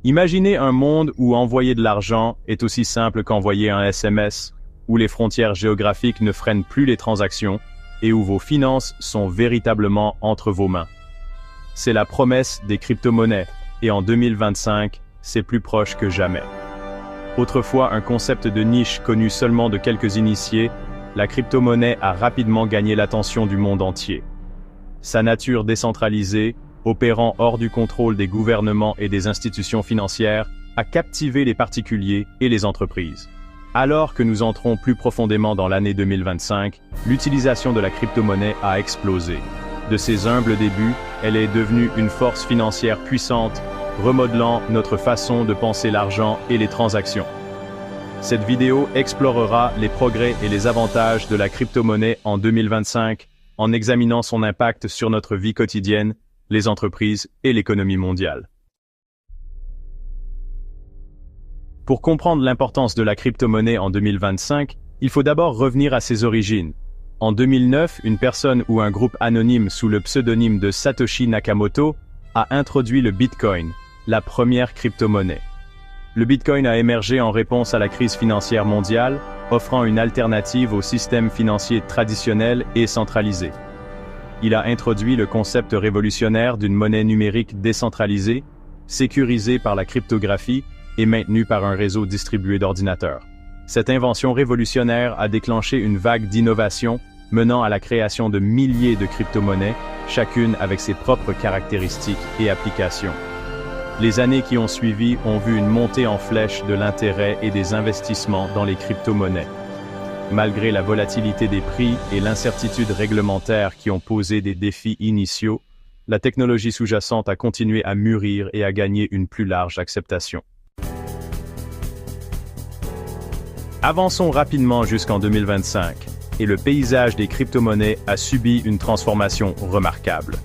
Imaginez un monde où envoyer de l'argent est aussi simple qu'envoyer un SMS, où les frontières géographiques ne freinent plus les transactions et où vos finances sont véritablement entre vos mains. C'est la promesse des crypto-monnaies, et en 2025, c'est plus proche que jamais. Autrefois un concept de niche connu seulement de quelques initiés, la crypto-monnaie a rapidement gagné l'attention du monde entier. Sa nature décentralisée, opérant hors du contrôle des gouvernements et des institutions financières, a captivé les particuliers et les entreprises. Alors que nous entrons plus profondément dans l'année 2025, l'utilisation de la crypto-monnaie a explosé. De ses humbles débuts, elle est devenue une force financière puissante, remodelant notre façon de penser l'argent et les transactions. Cette vidéo explorera les progrès et les avantages de la crypto-monnaie en 2025, en examinant son impact sur notre vie quotidienne, les entreprises et l'économie mondiale. Pour comprendre l'importance de la crypto-monnaie en 2025, il faut d'abord revenir à ses origines. En 2009, une personne ou un groupe anonyme sous le pseudonyme de Satoshi Nakamoto a introduit le Bitcoin, la première crypto-monnaie. Le Bitcoin a émergé en réponse à la crise financière mondiale, offrant une alternative au système financier traditionnel et centralisé. Il a introduit le concept révolutionnaire d'une monnaie numérique décentralisée, sécurisée par la cryptographie et maintenue par un réseau distribué d'ordinateurs. Cette invention révolutionnaire a déclenché une vague d'innovation, menant à la création de milliers de crypto-monnaies, chacune avec ses propres caractéristiques et applications. Les années qui ont suivi ont vu une montée en flèche de l'intérêt et des investissements dans les crypto-monnaies. Malgré la volatilité des prix et l'incertitude réglementaire qui ont posé des défis initiaux, la technologie sous-jacente a continué à mûrir et à gagner une plus large acceptation. Avançons rapidement jusqu'en 2025, et le paysage des crypto-monnaies a subi une transformation remarquable.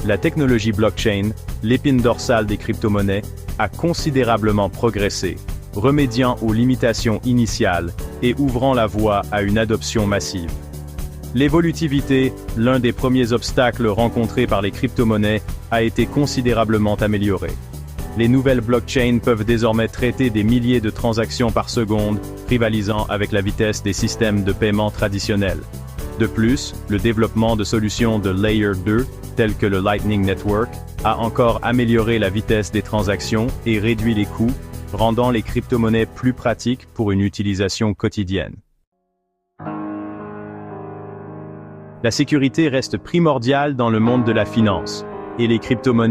La technologie blockchain, l'épine dorsale des crypto-monnaies, a considérablement progressé, remédiant aux limitations initiales et ouvrant la voie à une adoption massive. L'évolutivité, l'un des premiers obstacles rencontrés par les crypto-monnaies, a été considérablement améliorée. Les nouvelles blockchains peuvent désormais traiter des milliers de transactions par seconde, rivalisant avec la vitesse des systèmes de paiement traditionnels. De plus, le développement de solutions de Layer 2, telles que le Lightning Network, a encore amélioré la vitesse des transactions et réduit les coûts, rendant les crypto-monnaies plus pratiques pour une utilisation quotidienne. La sécurité reste primordiale dans le monde de la finance, et les crypto-monnaies